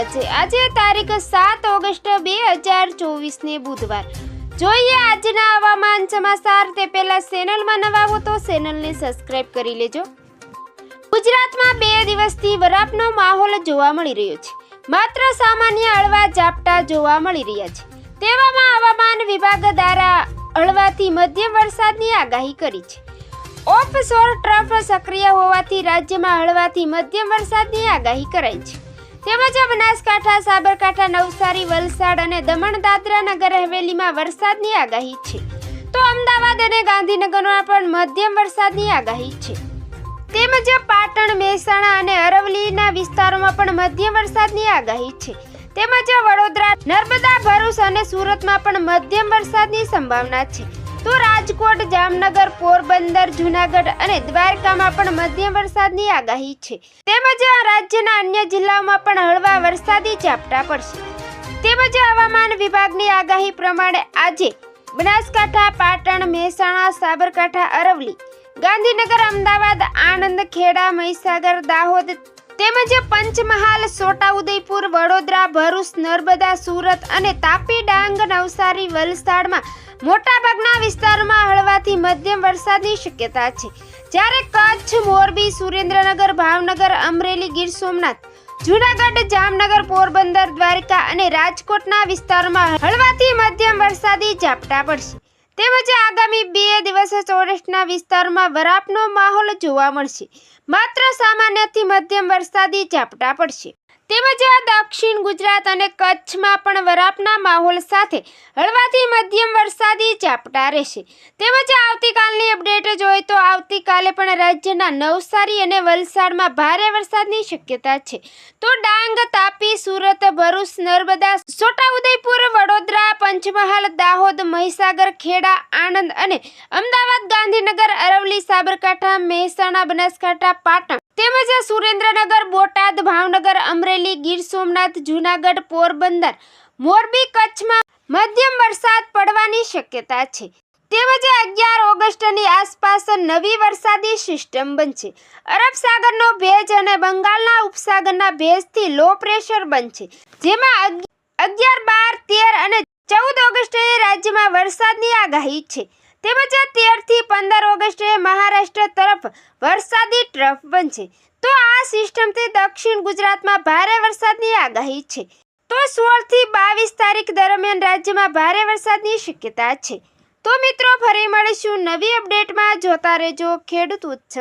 રહ્યા છે। આજે તારીખ 7 ઓગસ્ટ 2024 ને બુધવાર। જોઈએ આજના હવામાન સમાચાર। તે પહેલા ચેનલમાં નવા હો તો ચેનલને સબસ્ક્રાઇબ કરી લેજો। ગુજરાતમાં 2 દિવસથી વરાપનો માહોલ જોવા મળી રહ્યો છે। માત્ર સામાન્ય હળવા ઝાપટા જોવા મળી રહ્યા છે। તેવામાં હવામાન વિભાગ દ્વારા હળવાથી મધ્યમ વરસાદની આગાહી કરી છે। ઓફશોર ટ્રફ સક્રિય હોવાથી રાજ્યમાં હળવાથી મધ્યમ વરસાદની આગાહી કરાઈ છે। તેમજ બનાસકાંઠા, સાબરકાંઠા, નવસારી, વલસાડ અને દમણ દાદરા નગર હવેલીમાં વરસાદની આગાહી છે, તો અમદાવાદ અને ગાંધીનગરમાં પણ મધ્યમ વરસાદની આગાહી છે। તેમજ પાટણ, મહેસાણા અને અરવલ્લીના વિસ્તારોમાં પણ મધ્યમ વરસાદની આગાહી છે। તેમજ વડોદરા, નર્મદા, ભરૂચ અને સુરતમાં પણ મધ્યમ વરસાદની સંભાવના છે। તો રાજકોટ, જામનગર, પોરબંદર, જૂનાગઢ અને દ્વારકામાં પણ મધ્યમ વરસાદની આગાહી છે। તેમજ રાજ્યના અન્ય જિલ્લાઓમાં પણ હળવા વરસાદી ઝાપટા પડશે। તેમજ હવામાન વિભાગની આગાહી પ્રમાણે આજે બનાસકાંઠા, પાટણ, મહેસાણા, સાબરકાંઠા, અરવલ્લી, ગાંધીનગર, અમદાવાદ, આણંદ, ખેડા, મહીસાગર, દાહોદ તેમજ પંચમહાલ, છોટાઉદેપુર, વડોદરા, ભરૂચ, નર્મદા, સુરત અને તાપી, ડાંગ, નવસારી, વલસાડમાં મોટાભાગના વિસ્તારોમાં હળવાથી મધ્યમ વરસાદની શક્યતા છે। જ્યારે કચ્છ, મોરબી, સુરેન્દ્રનગર, ભાવનગર, અમરેલી, ગીર સોમનાથ, જૂનાગઢ, જામનગર, પોરબંદર, દ્વારકા અને રાજકોટના વિસ્તારોમાં હળવાથી મધ્યમ વરસાદી ઝાપટા પડશે। તેમજ આગામી 2 દિવસ સૌરાષ્ટ્રના વિસ્તારોમાં વરાપનો માહોલ જોવા મળશે। માત્ર સામાન્યથી મધ્યમ વરસાદી ઝાપટા પડશે। તેમજ દક્ષિણ ગુજરાત અને કચ્છમાં પણ વરાપના માહોલ સાથે હળવાથી મધ્યમ વરસાદી ઝાપટા રહેશે। તેમજ આવતીકાલની અપડેટ જોઈએ તો આવતીકાલે પણ રાજ્યના નવસારી અને વલસાડમાં ભારે વરસાદની શક્યતા છે। તો ડાંગ, તાપી, સુરત, ભરૂચ, નર્મદા, છોટાઉદેપુર, વડોદરા, પંચમહાલ, દાહોદ, મહીસાગર, ખેડા, આણંદ અને અમદાવાદ, ગાંધીનગર, અરવલ્લી, સાબરકાંઠા, મહેસાણા, બનાસકાંઠા, પાટણ તેમજ સુરેન્દ્રનગર, બોટાદ, ભાવનગર, અમરેલી, ગીર સોમનાથ, જૂનાગઢ, પોરબંદર, મોરબી, કચ્છમાં મધ્યમ વરસાદ પડવાની શક્યતા છે। તેમજ 11 ઓગસ્ટની આસપાસ નવી વરસાદી સિસ્ટમ બનશે। અરબ સાગરનો ભેજ અને બંગાળના ઉપસાગરના ભેજથી લો પ્રેશર બનશે, જેમાં 11, 12, 13 અને 14 ઓગસ્ટે રાજ્યમાં વરસાદની આગાહી છે। તેમજ 13 થી 15 ઓગસ્ટે મહારાષ્ટ્ર તરફ વરસાદી ટ્રફ બનશે। તો આ સિસ્ટમથી દક્ષિણ ગુજરાતમાં ભારે વરસાદની આગાહી છે। તો 16 થી 22 તારીખ દરમિયાન રાજ્યમાં ભારે વરસાદની શક્યતા છે। તો મિત્રો, ફરી મળીશું નવી અપડેટમાં। જોતા રહેજો ખેડૂત ઉત્સવ।